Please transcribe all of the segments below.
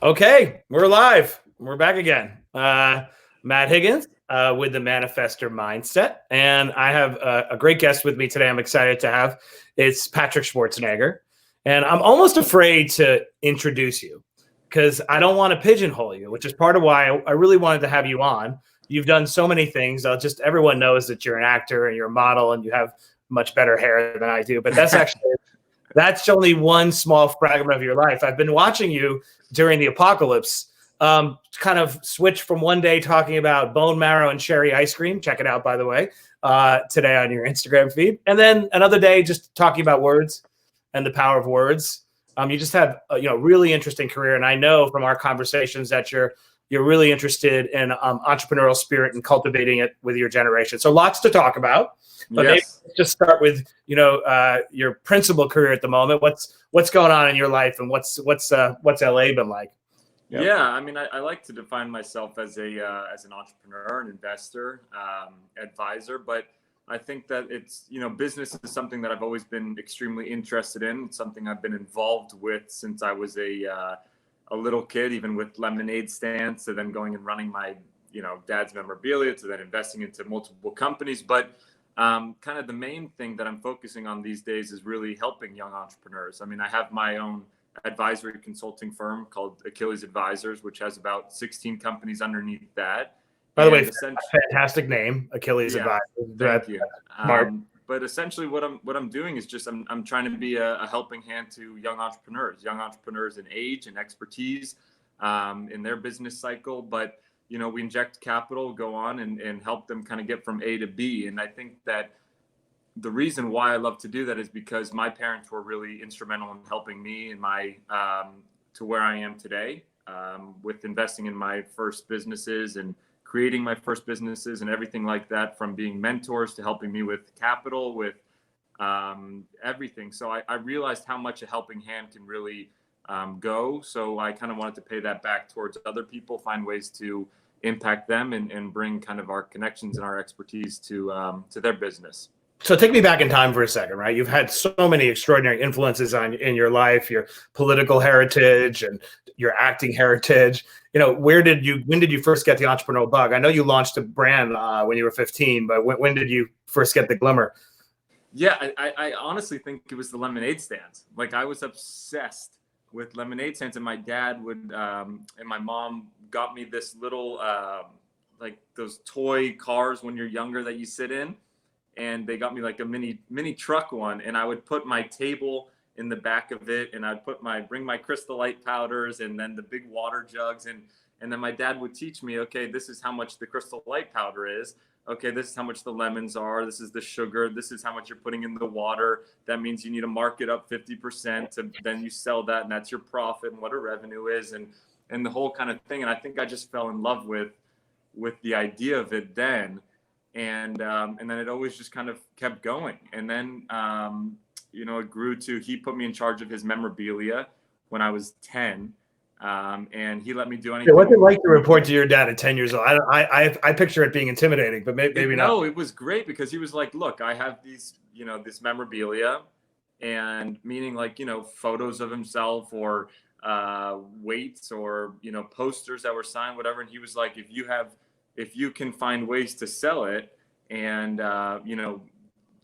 Okay, we're live. We're back again. Matt Higgins with the Manifestor mindset. And I have a great guest with me today. I'm excited to have. It's Patrick Schwarzenegger. And I'm almost afraid to introduce you because I don't want to pigeonhole you, which is part of why I really wanted to have you on. You've done so many things. Everyone knows that you're an actor and you're a model and you have much better hair than I do. But that's only one small fragment of your life. I've been watching you during the apocalypse, kind of switch from one day talking about bone marrow and cherry ice cream. Check it out, by the way, today on your Instagram feed. And then another day just talking about words and the power of words. You just have a really interesting career. And I know from our conversations that you're really interested in entrepreneurial spirit and cultivating it with your generation. So lots to talk about. But maybe let's just start with your principal career at the moment. What's going on in your life, and what's LA been like? Yep. Yeah, I mean, I like to define myself as an entrepreneur, an investor, advisor. But I think that it's business is something that I've always been extremely interested in. It's something I've been involved with since I was a little kid, even with lemonade stands, to then going and running my dad's memorabilia, to then investing into multiple companies. But kind of the main thing that I'm focusing on these days is really helping young entrepreneurs. I mean, I have my own advisory consulting firm called Achilles Advisors, which has about 16 companies underneath that. By the way, fantastic name, Achilles Advisors. Thank you. But essentially what I'm doing is just I'm trying to be a helping hand to young entrepreneurs in age and expertise in their business cycle. But we inject capital, go on and help them kind of get from A to B. And I think that the reason why I love to do that is because my parents were really instrumental in helping me in my to where I am today, with investing in my first businesses and creating my first businesses and everything like that, from being mentors to helping me with capital, with everything. So I realized how much a helping hand can really go. So I kind of wanted to pay that back towards other people, find ways to impact them and bring kind of our connections and our expertise to their business. So take me back in time for a second, right? You've had so many extraordinary influences in your life, your political heritage and your acting heritage. When did you first get the entrepreneurial bug? I know you launched a brand when you were 15, but when did you first get the glimmer? Yeah, I honestly think it was the lemonade stands. Like, I was obsessed with lemonade stands, and my dad would and my mom got me this little like those toy cars when you're younger that you sit in, and they got me like a mini truck one, and I would put my table in the back of it, and I'd bring my Crystal Light powders and then the big water jugs, and then my dad would teach me, okay, this is how much the Crystal Light powder is. Okay, this is how much the lemons are. This is the sugar. This is how much you're putting in the water. That means you need to mark it up 50% to then you sell that, and that's your profit and what a revenue is, and the whole kind of thing. And I think I just fell in love with the idea of it then, and then it always just kind of kept going. And then it grew to, he put me in charge of his memorabilia when I was 10. And he let me do anything. What's it like to report to your dad at 10 years old? I picture it being intimidating, but maybe not. No, it was great because he was like, look, I have these, this memorabilia, and meaning like, photos of himself or weights or, posters that were signed, whatever. And he was like, if you can find ways to sell it and,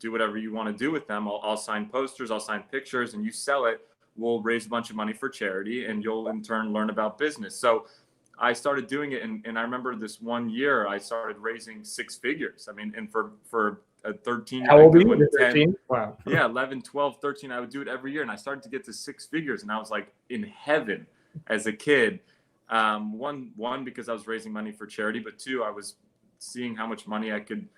do whatever you want to do with them, I'll sign posters, I'll sign pictures, and you sell it, we'll raise a bunch of money for charity, and you'll in turn learn about business. So I started doing it. And I remember this one year I started raising six figures. I mean, and for a 13, how old were you? 13? Wow. Yeah, 11, 12, 13. I would do it every year. And I started to get to six figures, and I was like in heaven as a kid. One, because I was raising money for charity, but two, I was seeing how much money I could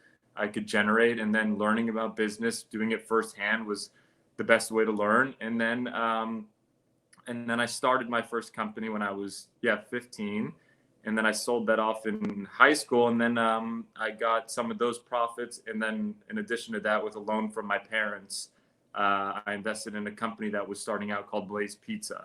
generate, and then learning about business, doing it firsthand was the best way to learn. And then I started my first company when I was 15, and then I sold that off in high school. And then I got some of those profits, and then in addition to that, with a loan from my parents, I invested in a company that was starting out called Blaze Pizza.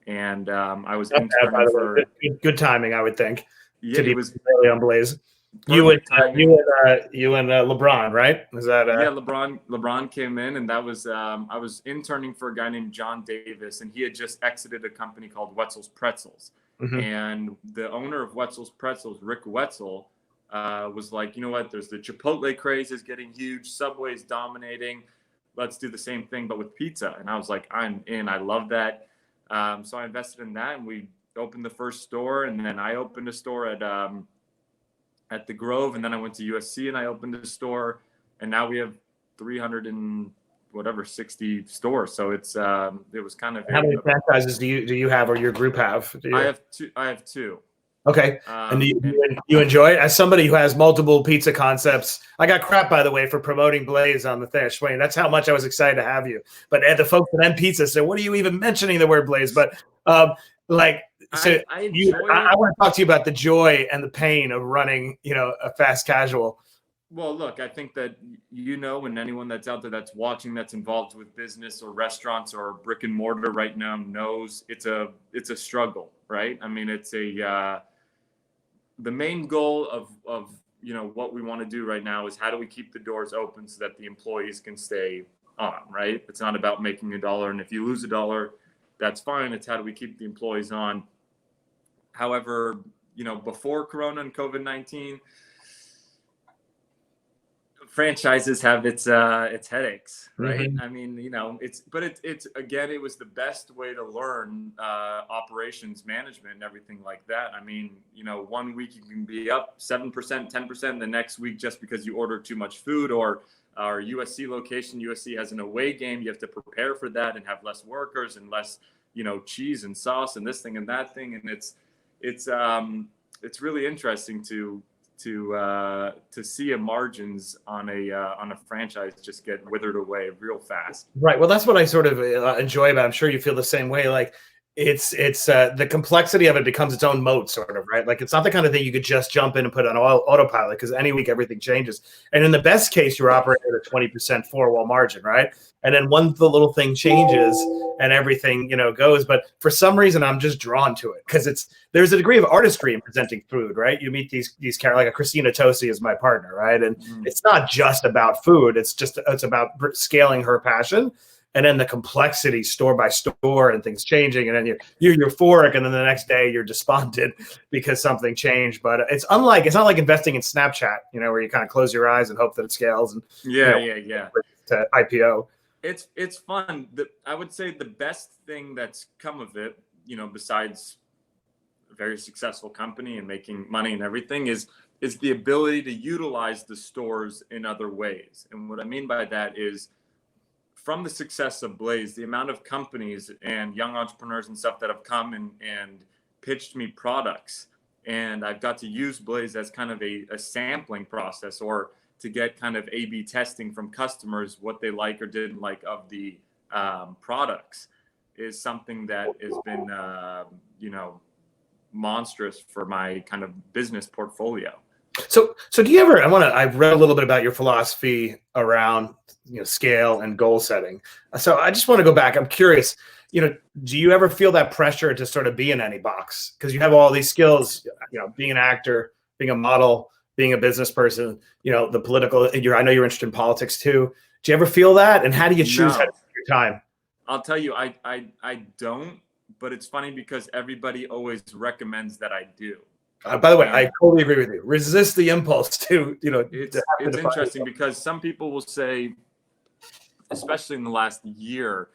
And I was interning for good timing, I would think. Yeah, to be really on Blaze. You and LeBron, right? Is that yeah? LeBron came in, and that was I was interning for a guy named John Davis, and he had just exited a company called Wetzel's Pretzels. And the owner of Wetzel's Pretzels, Rick Wetzel, was like, you know what, there's the Chipotle craze is getting huge, Subway's dominating, let's do the same thing but with pizza. And I was like, I'm in, I love that. So I invested in that, and we opened the first store, and then I opened a store at the Grove, and then I went to USC and I opened a store, and now we have 360 stores. So it's it was kind of How many franchises do you have, or your group have? I have two. Okay. And do you enjoy it? As somebody who has multiple pizza concepts, I got crap, by the way, for promoting Blaze on the thing. Schwayne, that's how much I was excited to have you. But the folks at M Pizza said, what are you even mentioning the word Blaze? But I want to talk to you about the joy and the pain of running, a fast casual. Well, look, I think that, and anyone that's out there that's watching, that's involved with business or restaurants or brick and mortar right now knows it's a struggle, right? I mean, it's the main goal of what we want to do right now is how do we keep the doors open so that the employees can stay on, right? It's not about making $1, and if you lose $1, that's fine. It's how do we keep the employees on. However, before Corona and COVID-19, franchises have its headaches, right? I mean, it's again, it was the best way to learn operations management and everything like that. I mean, 1 week you can be up 7%, 10%, the next week just because you ordered too much food, or our USC location, USC has an away game, you have to prepare for that and have less workers and less, cheese and sauce and this thing and that thing, and it's really interesting to see a margins on a franchise just get withered away real fast. Right. Well, that's what I sort of enjoy about it. I'm sure you feel the same way. Like it's the complexity of it becomes its own moat, sort of, right? Like it's not the kind of thing you could just jump in and put on autopilot, because any week everything changes. And in the best case, you're operating at a 20% four-wall margin, right? And then the little thing changes and everything, goes. But for some reason, I'm just drawn to it because there's a degree of artistry in presenting food, right? You meet these characters, like a Christina Tosi is my partner, right? And it's not just about food. It's about scaling her passion. And then the complexity store by store and things changing. And then you're euphoric, and then the next day you're despondent because something changed. But it's not like investing in Snapchat, where you kind of close your eyes and hope that it scales. And to IPO. It's fun. I would say the best thing that's come of it, besides a very successful company and making money and everything, is the ability to utilize the stores in other ways. And what I mean by that is, from the success of Blaze, the amount of companies and young entrepreneurs and stuff that have come and pitched me products, and I've got to use Blaze as kind of a sampling process, or to get kind of A/B testing from customers, what they like or didn't like of the products, is something that has been, monstrous for my kind of business portfolio. So do you ever, I've read a little bit about your philosophy around, scale and goal setting. So I just want to go back. I'm curious, do you ever feel that pressure to sort of be in any box? Because you have all these skills, being an actor, being a model, being a business person, the political, I know you're interested in politics too. Do you ever feel that? And how do you choose how to spend your time? I'll tell you, I don't, but it's funny because everybody always recommends that I do. By the way, I totally agree with you. Resist the impulse to, It's interesting because some people will say, especially in the last year,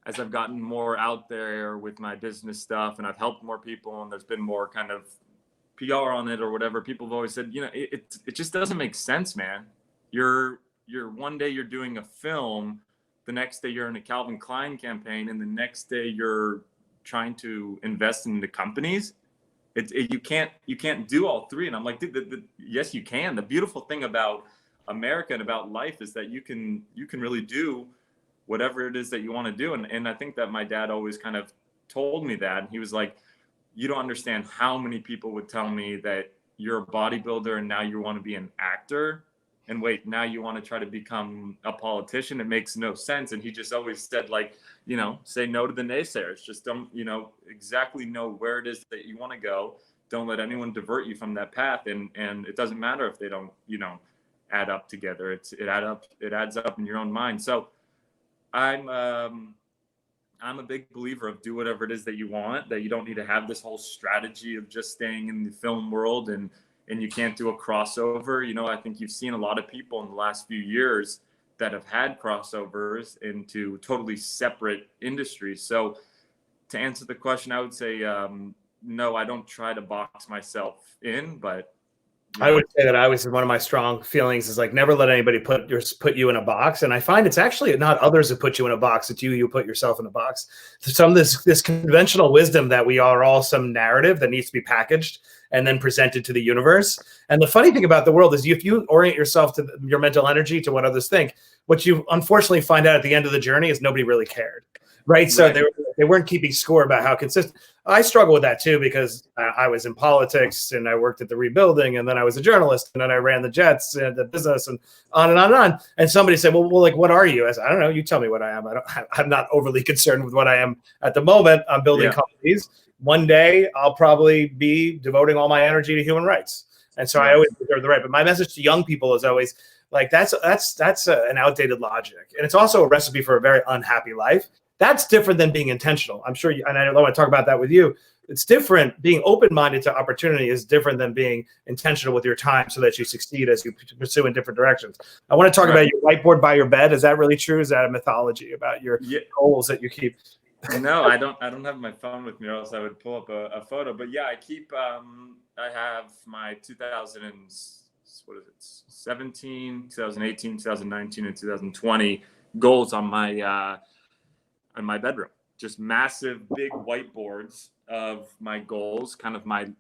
as I've gotten more out there with my business stuff and I've helped more people and there's been more kind of PR on it or whatever, people have always said, it just doesn't make sense, man. You're one day you're doing a film, the next day you're in a Calvin Klein campaign, and the next day you're trying to invest in the companies. You can't do all three. And I'm like, yes, you can. The beautiful thing about America and about life is that you can really do whatever it is that you want to do. And I think that my dad always kind of told me that. And he was like, you don't understand how many people would tell me that you're a bodybuilder and now you want to be an actor. And wait, now you want to try to become a politician. It makes no sense. And he just always said, like, say no to the naysayers. Just don't, exactly know where it is that you want to go. Don't let anyone divert you from that path. And it doesn't matter if they don't, add up together. It adds up in your own mind. So I'm I'm a big believer of do whatever it is that you want, that you don't need to have this whole strategy of just staying in the film world and you can't do a crossover. You know, I think you've seen a lot of people in the last few years that have had crossovers into totally separate industries. So to answer the question, I would say no, I don't try to box myself in, but I would say that one of my strong feelings is like never let anybody put you in a box. And I find it's actually not others who put you in a box; it's you put yourself in a box. Some of this conventional wisdom that we are all some narrative that needs to be packaged and then presented to the universe. And the funny thing about the world is if you orient yourself to your mental energy to what others think, what you unfortunately find out at the end of the journey is nobody really cared. Right. So they weren't keeping score about how consistent. I struggle with that, too, because I was in politics and I worked at the rebuilding and then I was a journalist and then I ran the jets and the business and on and on and on. And somebody said, well, like, what are you? I said, I don't know. You tell me what I am. I'm not overly concerned with what I am at the moment. I'm building companies. One day I'll probably be devoting all my energy to human rights. And so I always reserve the right. But my message to young people is always like, that's an outdated logic. And it's also a recipe for a very unhappy life. That's different than being intentional. I'm sure and I want to talk about that with you. It's different. Being open-minded to opportunity is different than being intentional with your time so that you succeed as you pursue in different directions. I want to talk about your whiteboard by your bed. Is that really true? Is that a mythology about your goals that you keep? No, I don't have my phone with me, or else I would pull up a photo. But yeah, I keep, I have my 2017, 2018, 2019, and 2020 goals on my bedroom. Just massive, big whiteboards of my goals, kind of my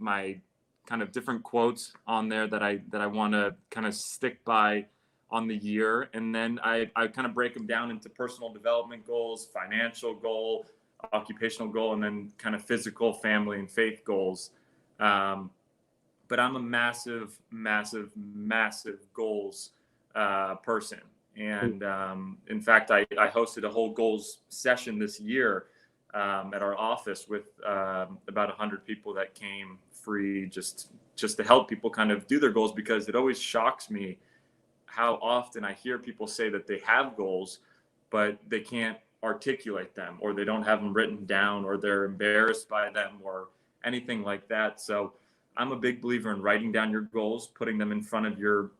kind of different quotes on there that I want to kind of stick by on the year. And then I kind of break them down into personal development goals, financial goal, occupational goal, and then kind of physical, family, and faith goals. But I'm a massive, massive, massive goals person. And in fact, I hosted a whole goals session this year at our office with about 100 people that came free just to help people kind of do their goals, because it always shocks me how often I hear people say that they have goals, but they can't articulate them, or they don't have them written down, or they're embarrassed by them, or anything like that. So I'm a big believer in writing down your goals, putting them in front of your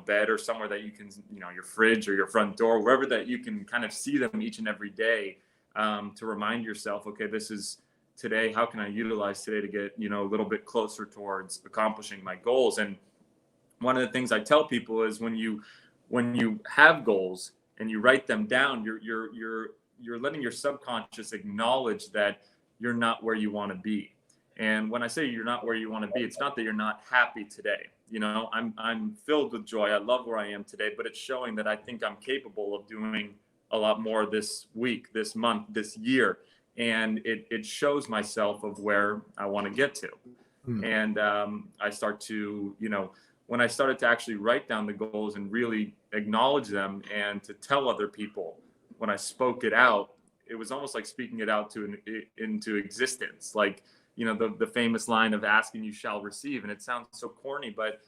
bed, or somewhere that you can, your fridge or your front door, wherever that you can kind of see them each and every day, to remind yourself, okay, this is today. How can I utilize today to get, a little bit closer towards accomplishing my goals? And one of the things I tell people is when you have goals and you write them down, you're letting your subconscious acknowledge that you're not where you want to be. And when I say you're not where you want to be, it's not that you're not happy today. I'm filled with joy. I love where I am today, but it's showing that I think I'm capable of doing a lot more this week, this month, this year. And it shows myself of where I want to get to. And I start to, when I started to actually write down the goals and really acknowledge them and to tell other people, when I spoke it out, it was almost like speaking it out into existence. Like, the famous line of ask and you shall receive. And it sounds so corny, but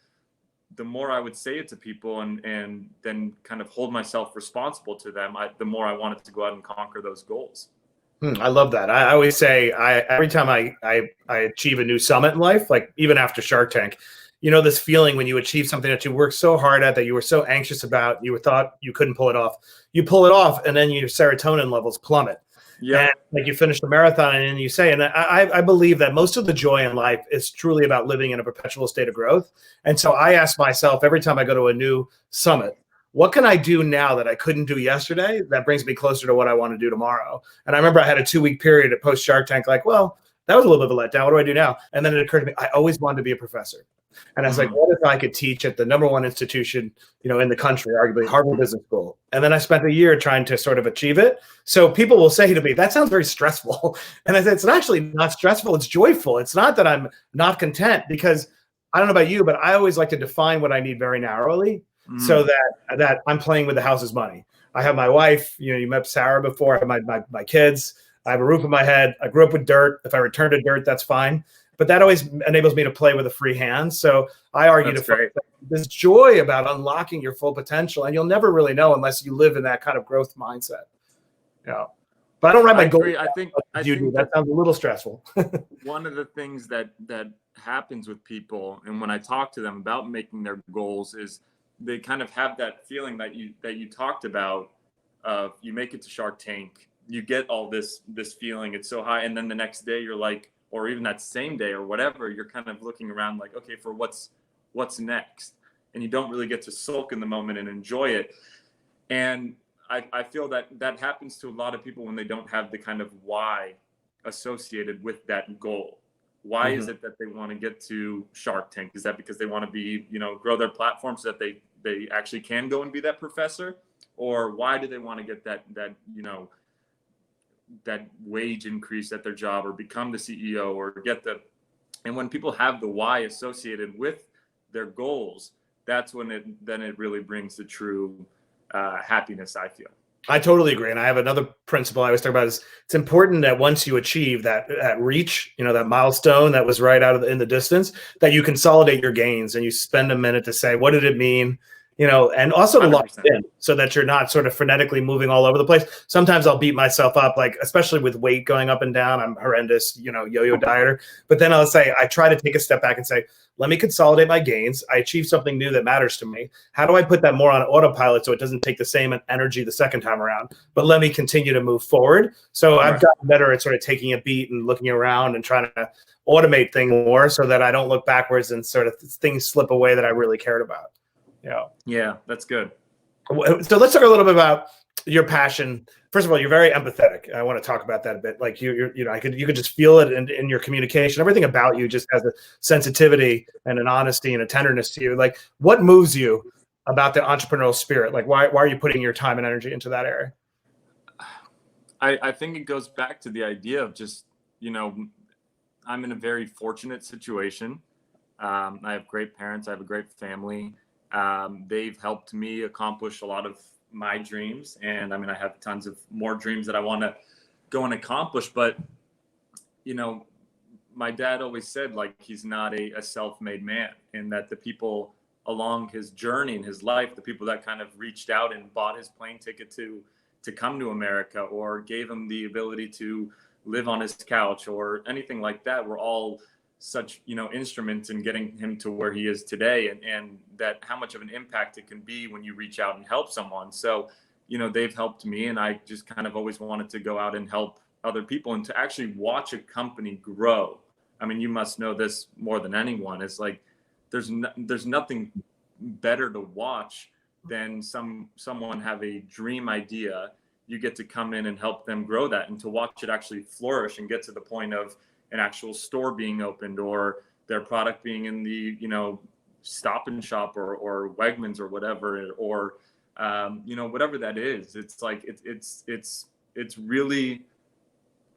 the more I would say it to people and then kind of hold myself responsible to them, the more I wanted to go out and conquer those goals. I love that. I always say every time I achieve a new summit in life, like even after Shark Tank, this feeling when you achieve something that you worked so hard at, that you were so anxious about, you thought you couldn't pull it off. You pull it off, and then your serotonin levels plummet. Yeah, and like you finish the marathon, and you say, and I believe that most of the joy in life is truly about living in a perpetual state of growth. And so I ask myself every time I go to a new summit, what can I do now that I couldn't do yesterday that brings me closer to what I want to do tomorrow? And I remember I had a 2-week period at post Shark Tank, like, well, that was a little bit of a letdown. What do I do now? And then it occurred to me, I always wanted to be a professor. And I was like, what if I could teach at the #1 institution, in the country, arguably Harvard Business School? And then I spent a year trying to sort of achieve it. So people will say to me, that sounds very stressful. And I said, it's actually not stressful. It's joyful. It's not that I'm not content, because I don't know about you, but I always like to define what I need very narrowly so that I'm playing with the house's money. I have my wife, you met Sarah before. I have my kids. I have a roof on my head. I grew up with dirt. If I return to dirt, that's fine. But that always enables me to play with a free hand. So I argue there's joy about unlocking your full potential, and you'll never really know unless you live in that kind of growth mindset. Yeah. But I don't write my goals. Agree. I think That sounds a little stressful. one of the things that happens with people, and when I talk to them about making their goals, is they kind of have that feeling that you talked about. You make it to Shark Tank, you get all this feeling, it's so high, and then the next day you're like, or even that same day or whatever, you're kind of looking around like, okay, for what's next, and you don't really get to sulk in the moment and enjoy it. And I feel that happens to a lot of people when they don't have the kind of why associated with that goal. Why is it that they want to get to Shark Tank? Is that because they want to be, grow their platform so that they actually can go and be that professor? Or why do they want to get that wage increase at their job, or become the CEO, or and when people have the why associated with their goals, that's when it really brings the true happiness, I feel. I totally agree. And I have another principle I always talk about is it's important that once you achieve that reach, that milestone that was right out in the distance, that you consolidate your gains and you spend a minute to say, what did it mean? And also to lock in so that you're not sort of frenetically moving all over the place. Sometimes I'll beat myself up, like, especially with weight going up and down. I'm horrendous, yo-yo dieter. But then I'll say, I try to take a step back and say, let me consolidate my gains. I achieved something new that matters to me. How do I put that more on autopilot so it doesn't take the same energy the second time around? But let me continue to move forward. So I've gotten better at sort of taking a beat and looking around and trying to automate things more so that I don't look backwards and sort of things slip away that I really cared about. Yeah, that's good. So let's talk a little bit about your passion. First of all, you're very empathetic. I want to talk about that a bit. Like you could just feel it in your communication. Everything about you just has a sensitivity and an honesty and a tenderness to you. Like, what moves you about the entrepreneurial spirit? Like, why are you putting your time and energy into that area? I think it goes back to the idea of just, I'm in a very fortunate situation. I have great parents. I have a great family. They've helped me accomplish a lot of my dreams. And I have tons of more dreams that I want to go and accomplish. But, my dad always said, like, he's not a self-made man, and that the people along his journey in his life, the people that kind of reached out and bought his plane ticket to come to America, or gave him the ability to live on his couch or anything like that, were all such instruments in getting him to where he is today, and that how much of an impact it can be when you reach out and help someone. So they've helped me, and I just kind of always wanted to go out and help other people, and to actually watch a company grow. You must know this more than anyone. It's like there's nothing better to watch than someone have a dream idea. You get to come in and help them grow that, and to watch it actually flourish and get to the point of an actual store being opened, or their product being in the Stop and Shop or Wegmans or whatever, or whatever that is. It's like it's really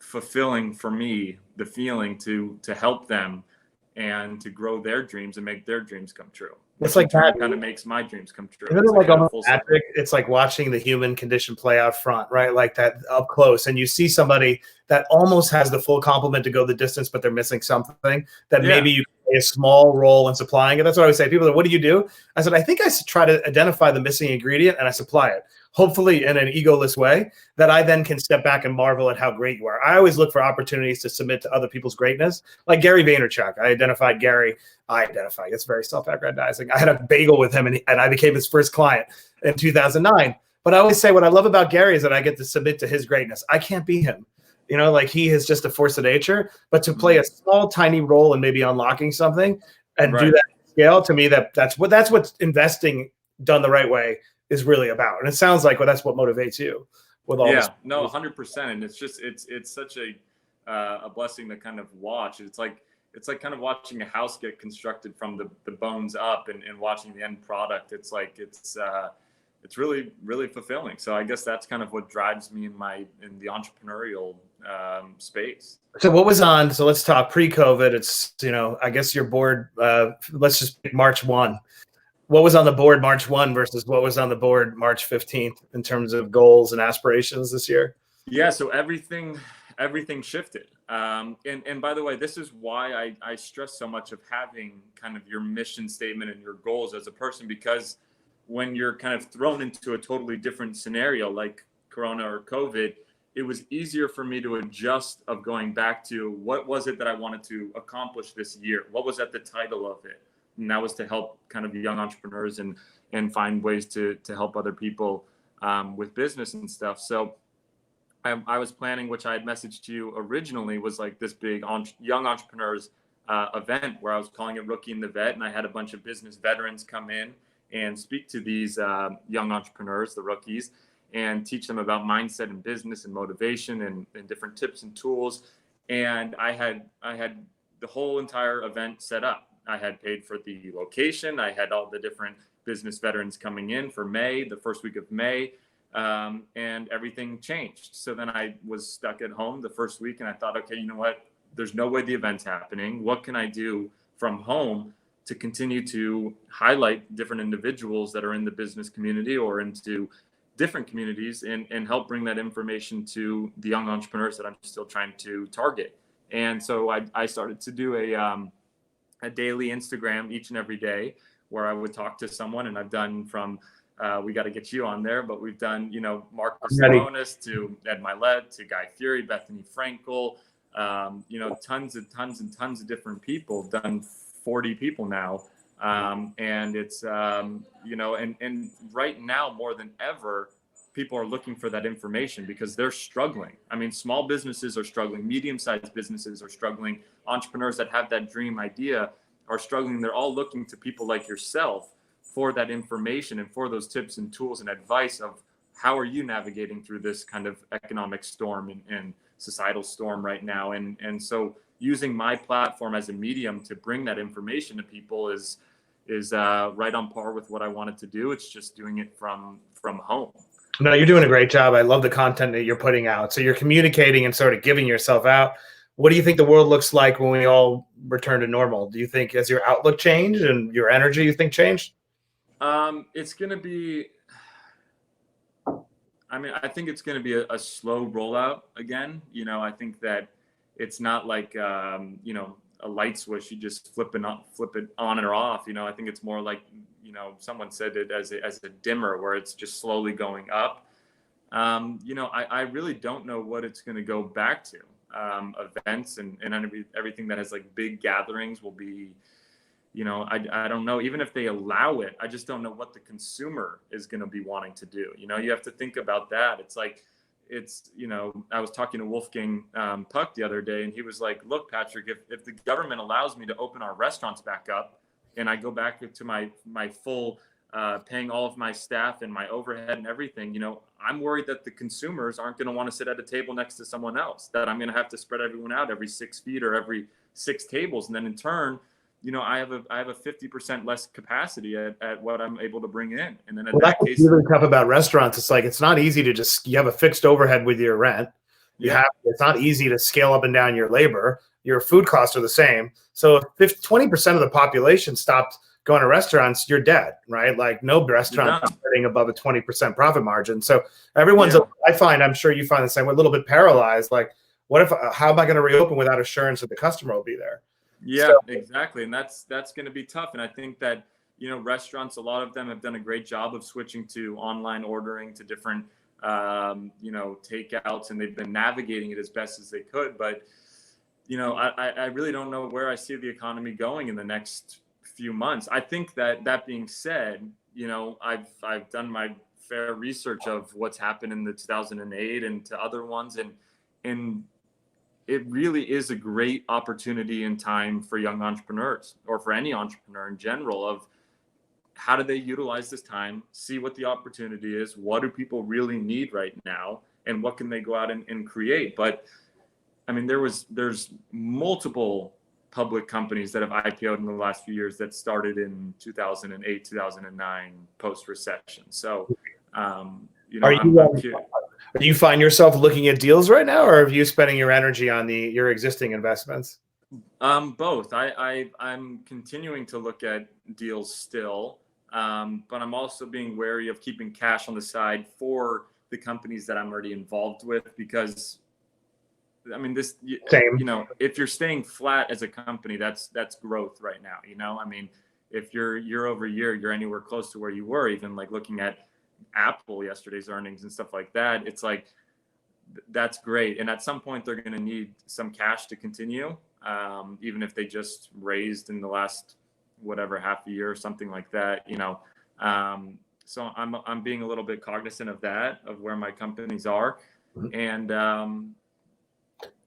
fulfilling for me, the feeling to help them and to grow their dreams and make their dreams come true. It's like that kind of makes my dreams come true. It's like magic. It's like watching the human condition play out front, right? Like that up close, and you see somebody that almost has the full complement to go the distance, but they're missing something that maybe you can play a small role in supplying it. That's what I always say. People are, what do you do? I said, I think I try to identify the missing ingredient and I supply it, hopefully in an egoless way that I then can step back and marvel at how great you are. I always look for opportunities to submit to other people's greatness. Like Gary Vaynerchuk, it's very self-aggrandizing. I had a bagel with him and I became his first client in 2009. But I always say what I love about Gary is that I get to submit to his greatness. I can't be him. Like he is just a force of nature, but to play a small, tiny role in maybe unlocking something and do that scale, to me, that's what investing done the right way is really about. And it sounds like, that's what motivates you with all this. No, 100%. And it's just, it's such a blessing to kind of watch. It's like kind of watching a house get constructed from the bones up and watching the end product. It's like, it's really, really fulfilling. So I guess that's kind of what drives me in the entrepreneurial space. So what was on, so let's talk pre-COVID. It's, I guess your board, let's just pick March 1. What was on the board March 1 versus what was on the board March 15th in terms of goals and aspirations this year? Yeah. So everything shifted. And by the way, this is why I stress so much of having kind of your mission statement and your goals as a person, because when you're kind of thrown into a totally different scenario like Corona or COVID, it was easier for me to adjust of going back to what was it that I wanted to accomplish this year? What was at the title of it? And that was to help kind of young entrepreneurs and find ways to help other people with business and stuff. So I was planning, which I had messaged to you originally, was like this big young entrepreneurs event where I was calling it Rookie in the Vet. And I had a bunch of business veterans come in and speak to these young entrepreneurs, the rookies, and teach them about mindset and business and motivation and different tips and tools. And I had the whole entire event set up. I had paid for the location. I had all the different business veterans coming in for May, the first week of May, and everything changed. So then I was stuck at home the first week, and I thought, okay, you know what? There's no way the event's happening. What can I do from home to continue to highlight different individuals that are in the business community or into different communities and help bring that information to the young entrepreneurs that I'm still trying to target? And so I started to do a daily Instagram each and every day where I would talk to someone. And I've done from we got to get you on there, but we've done, Marcus Lemonis to Ed Milet to Guy Fieri, Bethany Frankel, tons and tons of different people. Done 40 people now. And it's, and right now more than ever, people are looking for that information because they're struggling. I mean, small businesses are struggling, medium-sized businesses are struggling, entrepreneurs that have that dream idea are struggling. They're all looking to people like yourself for that information and for those tips and tools and advice of how are you navigating through this kind of economic storm and societal storm right now. And so using my platform as a medium to bring that information to people is right on par with what I wanted to do. It's just doing it from home. No, you're doing a great job. I love the content that you're putting out. So you're communicating and sort of giving yourself out. What do you think the world looks like when we all return to normal? Do you think has your outlook changed and your energy, you think, changed? It's going to be, I think it's going to be a slow rollout again. I think that it's not like, a light switch. You just flip it on or off. I think it's more like, someone said it as a dimmer where it's just slowly going up. I really don't know what it's going to go back to. Events and everything that has like big gatherings will be, I don't know. Even if they allow it, I just don't know what the consumer is going to be wanting to do. You have to think about that. It's like, I was talking to Wolfgang Puck the other day, and he was like, look, Patrick, if the government allows me to open our restaurants back up and I go back to my full paying all of my staff and my overhead and everything, I'm worried that the consumers aren't going to want to sit at a table next to someone else, that I'm going to have to spread everyone out every 6 feet or every 6 tables. And then in turn, I have a 50% less capacity at what I'm able to bring in. And then that's really tough about restaurants. It's like, it's not easy to you have a fixed overhead with your rent. It's not easy to scale up and down your labor. Your food costs are the same. So if 20% of the population stopped going to restaurants, you're dead, right? Like no restaurant is getting above a 20% profit margin. So everyone's, I find, I'm sure you find the same, we're a little bit paralyzed. Like how am I going to reopen without assurance that the customer will be there? Yeah, exactly. And that's going to be tough. And I think that, restaurants, a lot of them have done a great job of switching to online ordering, to different, takeouts, and they've been navigating it as best as they could. But, I really don't know where I see the economy going in the next few months. I think that being said, I've done my fair research of what's happened in the 2008 and to other ones. And it really is a great opportunity and time for young entrepreneurs, or for any entrepreneur in general, of how do they utilize this time, see what the opportunity is, what do people really need right now, and what can they go out and create. But there's multiple public companies that have IPO'd in the last few years that started in 2008, 2009, post-recession. So, do you find yourself looking at deals right now, or are you spending your energy on your existing investments? Both. I'm continuing to look at deals still, but I'm also being wary of keeping cash on the side for the companies that I'm already involved with, because if you're staying flat as a company, that's growth right now. If you're year over year, you're anywhere close to where you were, even like looking at Apple yesterday's earnings and stuff like that, it's like that's great. And at some point they're going to need some cash to continue, even if they just raised in the last whatever half a year or something like that, you know. So I'm being a little bit cognizant of that, of where my companies are. And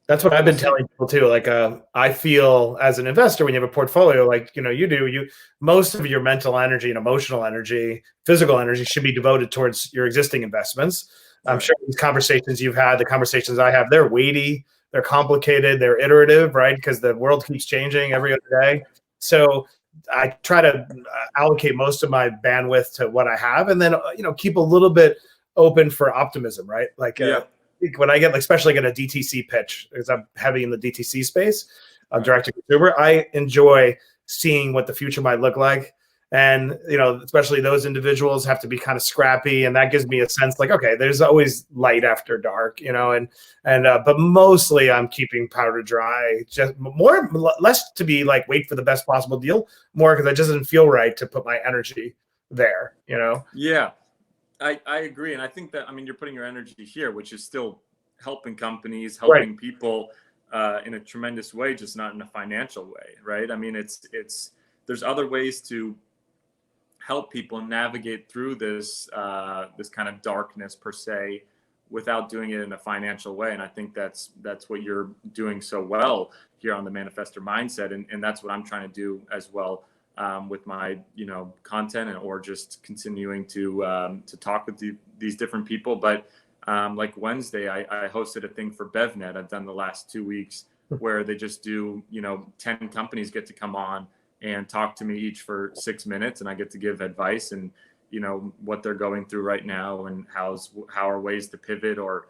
that's what I've been telling people too. Like, I feel as an investor, when you have a portfolio, like, you know, most of your mental energy and emotional energy, physical energy should be devoted towards your existing investments. I'm sure these conversations you've had, the conversations I have, they're weighty, they're complicated, they're iterative, right? Because the world keeps changing every other day. So I try to allocate most of my bandwidth to what I have, and then, you know, keep a little bit open for optimism, right? Like, when I get, especially get a DTC pitch, because I'm heavy in the DTC space, direct to consumer, I enjoy seeing what the future might look like. And, you know, especially those individuals have to be kind of scrappy. And that gives me a sense like, okay, there's always light after dark, you know, but mostly I'm keeping powder dry, just less to be like, wait for the best possible deal, more because it doesn't feel right to put my energy there, you know? Yeah, I agree. And I think that, I mean, you're putting your energy here, which is still helping companies, helping people in a tremendous way, just not in a financial way, right? I mean, there's other ways to help people navigate through this this kind of darkness per se, without doing it in a financial way. And I think that's what you're doing so well here on the Manifestor Mindset, and that's what I'm trying to do as well, with my, you know, content, or just continuing to talk with these different people. But like Wednesday, I hosted a thing for BevNet. I've done the last 2 weeks where they just do, you know, 10 companies get to come on and talk to me each for 6 minutes, and I get to give advice and, you know, what they're going through right now, and how are ways to pivot, or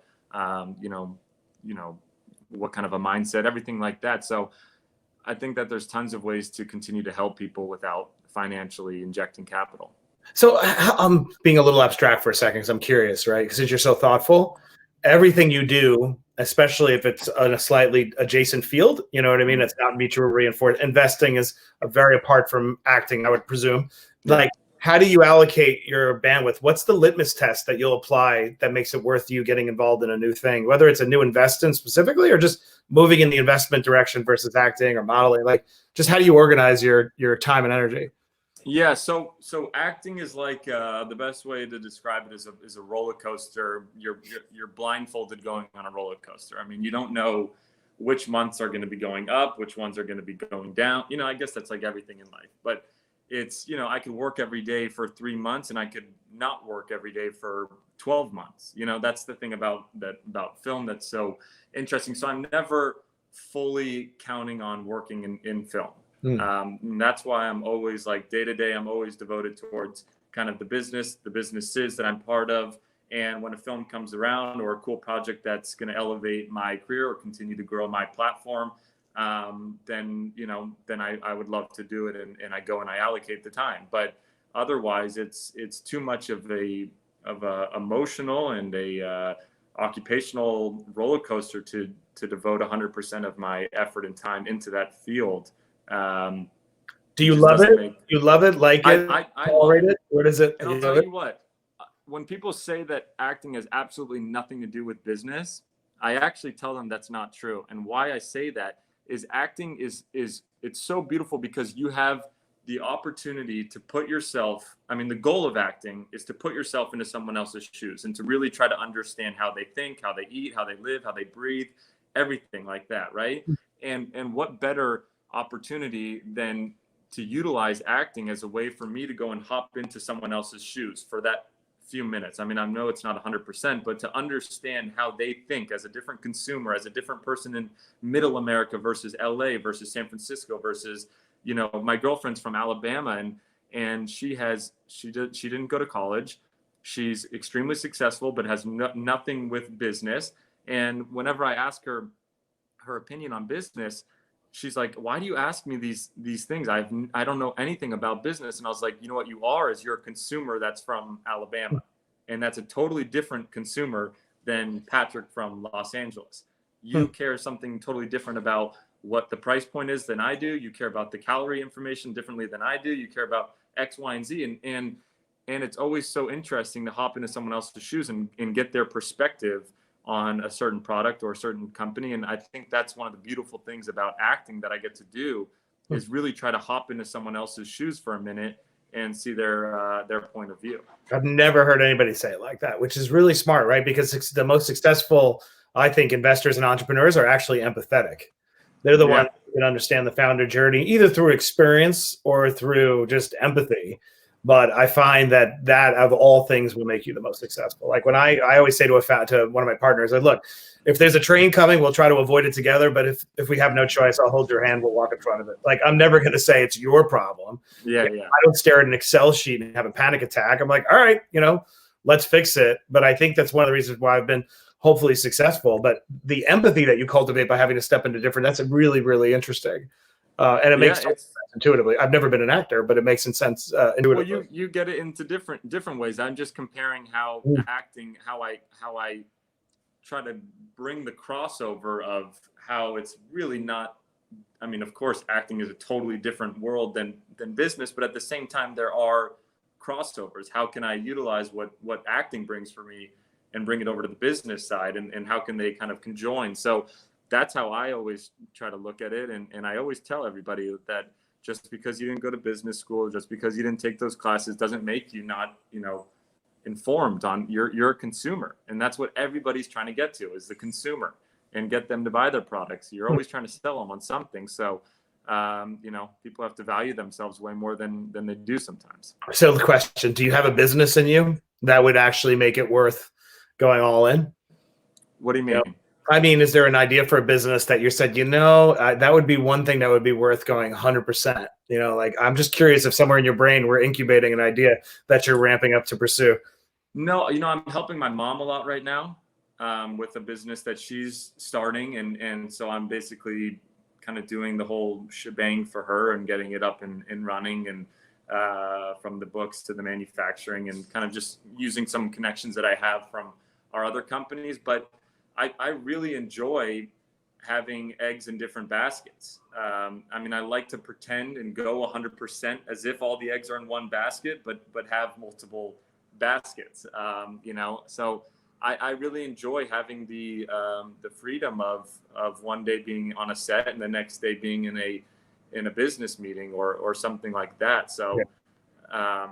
you know what kind of a mindset, everything like that. So I think that there's tons of ways to continue to help people without financially injecting capital. So I'm being a little abstract for a second because I'm curious, right? Because you're so thoughtful, everything you do, especially if it's in a slightly adjacent field, you know what I mean? It's not mutually reinforced. Investing is very apart from acting, I would presume. Like, how do you allocate your bandwidth? What's the litmus test that you'll apply that makes it worth you getting involved in a new thing, whether it's a new investment specifically, or just moving in the investment direction versus acting or modeling? Like, just how do you organize your time and energy? Yeah, so acting is like, the best way to describe it is a roller coaster. You're blindfolded going on a roller coaster. I mean, you don't know which months are going to be going up, which ones are going to be going down. You know, I guess that's like everything in life. But it's, you know, I could work every day for 3 months, and I could not work every day for 12 months. You know, that's the thing about film that's so interesting. So I'm never fully counting on working in film. And that's why I'm always like, day to day, I'm always devoted towards kind of the businesses that I'm part of. And when a film comes around, or a cool project that's going to elevate my career or continue to grow my platform, then I would love to do it, and I go and I allocate the time. But otherwise, it's too much of a emotional and a occupational roller coaster to devote 100% of my effort and time into that field. Do you love it? You love it? Like it? I tolerate it? What is it? And I'll tell you what, when people say that acting has absolutely nothing to do with business, I actually tell them that's not true. And why I say that is, acting is it's so beautiful because you have the opportunity to put yourself, I mean, the goal of acting is to put yourself into someone else's shoes and to really try to understand how they think, how they eat, how they live, how they breathe, everything like that, right? And what better opportunity than to utilize acting as a way for me to go and hop into someone else's shoes for that few minutes. I mean, I know it's not 100%, but to understand how they think as a different consumer, as a different person in middle America versus LA versus San Francisco versus, you know, my girlfriend's from Alabama, and she didn't go to college. She's extremely successful, but has nothing with business. And whenever I ask her opinion on business, she's like, why do you ask me these things? I don't know anything about business. And I was like, you know what you are is you're a consumer that's from Alabama. And that's a totally different consumer than Patrick from Los Angeles. You care something totally different about what the price point is than I do. You care about the calorie information differently than I do. You care about X, Y, and Z. And it's always so interesting to hop into someone else's shoes and get their perspective on a certain product or a certain company. And I think that's one of the beautiful things about acting that I get to do, is really try to hop into someone else's shoes for a minute and see their point of view. I've never heard anybody say it like that, which is really smart, right? Because the most successful, I think, investors and entrepreneurs are actually empathetic. They're the ones who can understand the founder journey, either through experience or through just empathy. But I find that of all things will make you the most successful. Like when I always say to one of my partners, like, look, if there's a train coming, we'll try to avoid it together. But if we have no choice, I'll hold your hand. We'll walk in front of it. Like, I'm never going to say it's your problem. Yeah. I don't stare at an Excel sheet and have a panic attack. I'm like, all right, let's fix it. But I think that's one of the reasons why I've been hopefully successful. But the empathy that you cultivate by having to step into that's really, really interesting. And it makes sense intuitively. I've never been an actor, but it makes sense intuitively. Well, you get it into different ways. I'm just comparing how acting, how I try to bring the crossover of how it's really not. I mean, of course, acting is a totally different world than business, but at the same time, there are crossovers. How can I utilize what acting brings for me and bring it over to the business side, and how can they kind of conjoin? So that's how I always try to look at it. And I always tell everybody that just because you didn't go to business school, just because you didn't take those classes, doesn't make you not, informed on you're a consumer. And that's what everybody's trying to get to, is the consumer, and get them to buy their products. You're always trying to sell them on something. So, people have to value themselves way more than they do sometimes. So the question, do you have a business in you that would actually make it worth going all in? What do you mean? I mean, is there an idea for a business that you said, that would be one thing that would be worth going 100%? Like, I'm just curious if somewhere in your brain we're incubating an idea that you're ramping up to pursue. No, I'm helping my mom a lot right now with a business that she's starting. And so I'm basically kind of doing the whole shebang for her and getting it up and running, and from the books to the manufacturing, and kind of just using some connections that I have from our other companies. But I really enjoy having eggs in different baskets. I like to pretend and go 100% as if all the eggs are in one basket, but have multiple baskets. So I really enjoy having the freedom of one day being on a set and the next day being in a business meeting or something like that. So. Yeah.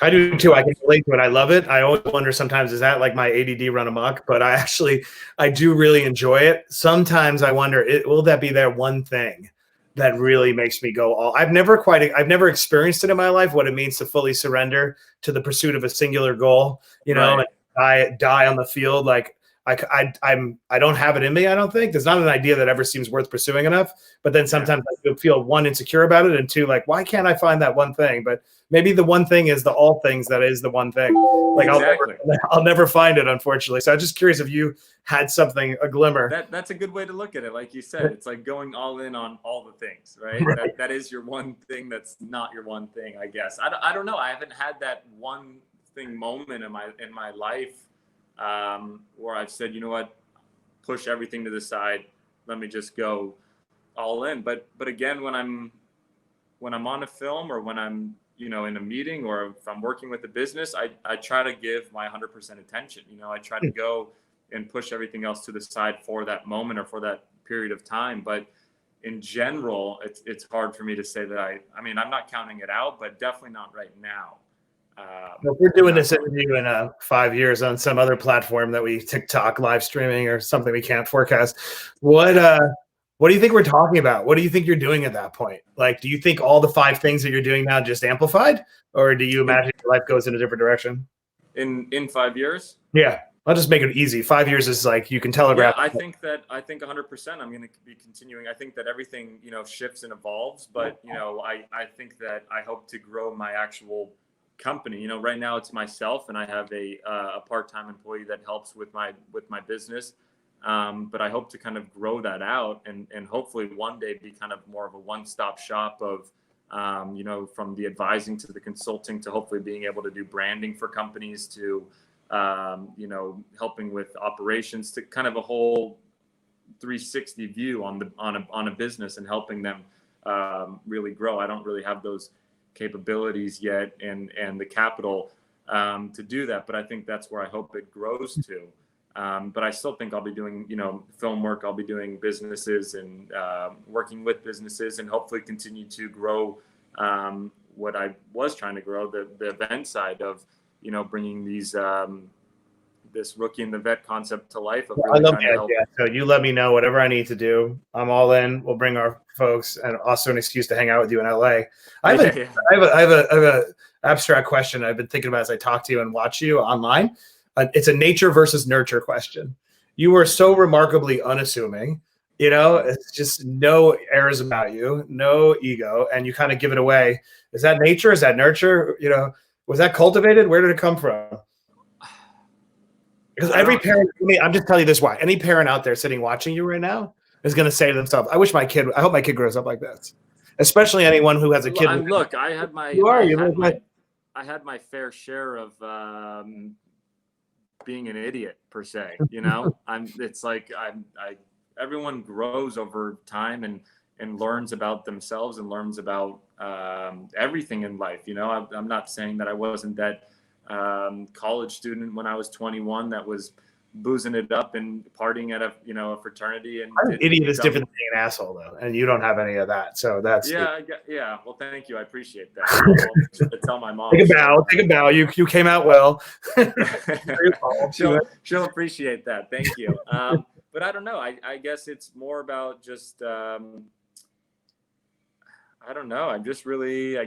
I do too. I can relate to it. I love it. I always wonder sometimes, is that like my ADD run amok? But I do really enjoy it. Sometimes I wonder, will that be that one thing that really makes me go all? I've never experienced it in my life, what it means to fully surrender to the pursuit of a singular goal, Right. and die on the field. Like I don't have it in me. I don't think there's not an idea that ever seems worth pursuing enough. But then sometimes I feel, one, insecure about it, and two, like, why can't I find that one thing? But maybe the one thing is the all things that is the one thing. Like, exactly. I'll never find it, unfortunately. So I'm just curious if you had something, a glimmer. That's a good way to look at it. Like you said, it's like going all in on all the things, right? That is your one thing that's not your one thing, I guess. I don't know. I haven't had that one thing moment in my life where I've said, you know what, push everything to the side. Let me just go all in. But again, when I'm on a film, or when I'm in a meeting, or if I'm working with a business, I try to give my 100% attention. I try to go and push everything else to the side for that moment or for that period of time. But in general, it's hard for me to say that I'm not counting it out, but definitely not right now. If we're doing this interview in 5 years on some other platform that we TikTok live streaming or something we can't forecast, what do you think we're talking about? What do you think you're doing at that point? Like, do you think all the 5 things that you're doing now just amplified, or do you imagine your life goes in a different direction? In 5 years? Yeah, I'll just make it easy. 5 years is like, you can telegraph. Yeah, I think 100% I'm going to be continuing. I think that everything, shifts and evolves, but, I think that I hope to grow my actual company. Right now it's myself, and I have a part-time employee that helps with my business. But I hope to kind of grow that out and hopefully one day be kind of more of a one-stop shop of, from the advising to the consulting to hopefully being able to do branding for companies to, helping with operations, to kind of a whole 360 view on a business and helping them really grow. I don't really have those capabilities yet and the capital to do that, but I think that's where I hope it grows to. But I still think I'll be doing, film work. I'll be doing businesses and working with businesses, and hopefully continue to grow what I was trying to grow, the event side of, bringing these this rookie and the vet concept to life. Of really I love trying to help. idea. So you let me know whatever I need to do. I'm all in. We'll bring our folks, and also an excuse to hang out with you in LA. I have a abstract question I've been thinking about as I talk to you and watch you online. It's a nature versus nurture question. You were so remarkably unassuming. It's just no airs about you, no ego, and you kind of give it away. Is that nature? Is that nurture? Was that cultivated? Where did it come from? Because every parent, I'm just telling you this why. Any parent out there sitting watching you right now is going to say to themselves, I hope my kid grows up like this. Especially anyone who has a kid. Look, I had my fair share of being an idiot, per se. Everyone grows over time and learns about themselves and learns about everything in life. I'm not saying that I wasn't that college student when I was 21 that was boozing it up and partying at a fraternity. And an idiot is different than being an asshole, though, and you don't have any of that. So that's yeah. Well, thank you. I appreciate that. I'll tell my mom. Take a bow. You came out well. she'll appreciate that. Thank you. But I don't know. I guess it's more about just I don't know. I'm just really,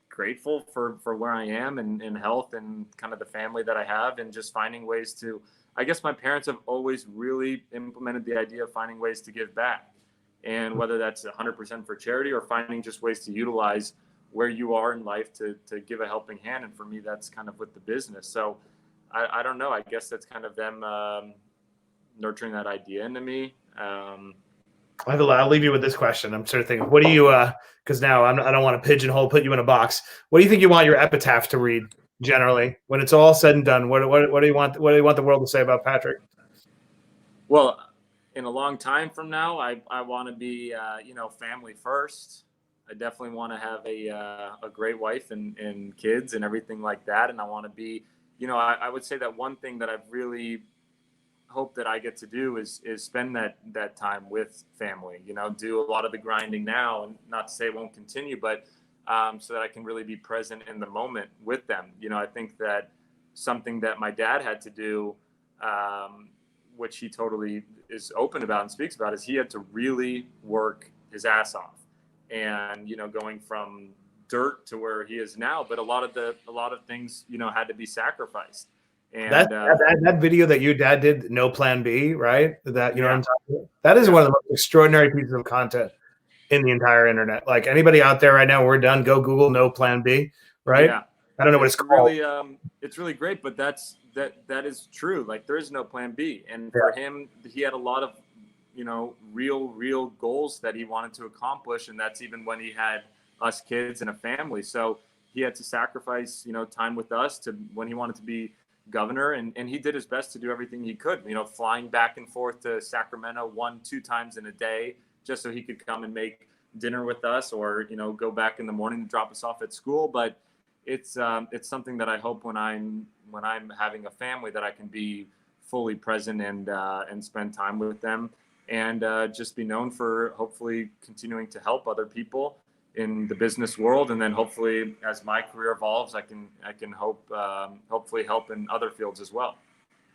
grateful for where I am and health and kind of the family that I have, and just finding ways to, I guess my parents have always really implemented the idea of finding ways to give back, and whether that's 100% for charity or finding just ways to utilize where you are in life to give a helping hand. And for me, that's kind of with the business. So I don't know. I guess that's kind of them nurturing that idea into me. I'll leave you with this question. I'm sort of thinking, what do you, because now I don't want to pigeonhole, put you in a box. What do you think you want your epitaph to read generally when it's all said and done? What do you want the world to say about Patrick? Well, in a long time from now, I want to be, family first. I definitely want to have a great wife and kids and everything like that. And I want to be, I would say that one thing that I've really hope that I get to do is spend that time with family, do a lot of the grinding now, and not to say it won't continue, but so that I can really be present in the moment with them. I think that something that my dad had to do, which he totally is open about and speaks about, is he had to really work his ass off, and, going from dirt to where he is now. But a lot of things, had to be sacrificed. And that video that your dad did, No Plan B, right? That what I'm talking about? That is one of the most extraordinary pieces of content in the entire internet. Like, anybody out there right now, we're done. Go Google No Plan B, right? Yeah. I don't know what it's called. It's really great, but that is true. Like, there is no plan B. And for him, he had a lot of, real goals that he wanted to accomplish. And that's even when he had us kids and a family. So he had to sacrifice, time with us to when he wanted to be governor, and he did his best to do everything he could, flying back and forth to Sacramento 1-2 times in a day just so he could come and make dinner with us, or go back in the morning to drop us off at school. But it's something that I hope when I'm having a family, that I can be fully present and spend time with them, and just be known for hopefully continuing to help other people in the business world. And then hopefully, as my career evolves, I can hopefully help in other fields as well.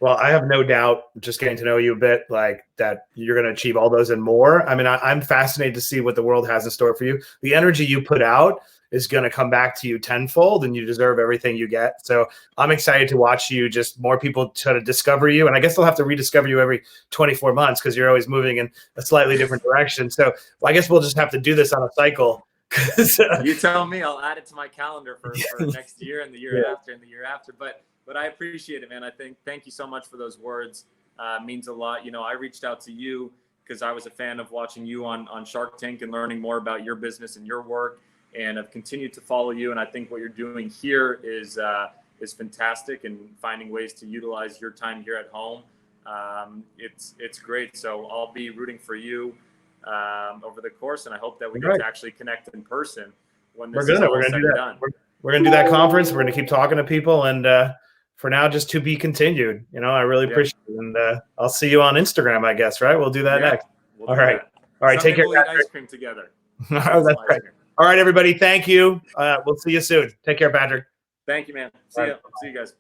Well, I have no doubt, just getting to know you a bit, like, that you're going to achieve all those and more. I mean, I'm fascinated to see what the world has in store for you. The energy you put out is going to come back to you tenfold, and you deserve everything you get. So I'm excited to watch you, just more people try to discover you. And I guess they'll have to rediscover you every 24 months because you're always moving in a slightly different direction. So I guess we'll just have to do this on a cycle. You tell me. I'll add it to my calendar for next year and the year after and the year after. But I appreciate it, man. Thank you so much for those words. It means a lot. I reached out to you because I was a fan of watching you on Shark Tank and learning more about your business and your work, and I've continued to follow you. And I think what you're doing here is fantastic, and finding ways to utilize your time here at home. It's great. So I'll be rooting for you over the course, and I hope that we get to actually connect in person when this is all said and done. We're going to do that conference. We're going to keep talking to people, and for now, just to be continued. I really Yeah. appreciate it. And I'll see you on Instagram, I guess, right? We'll do that next. We'll All do right. that. All right. Someday Take care. we'll eat ice cream together. Oh, that's great. All right, everybody. Thank you. We'll see you soon. Take care, Patrick. Thank you, man. See you guys.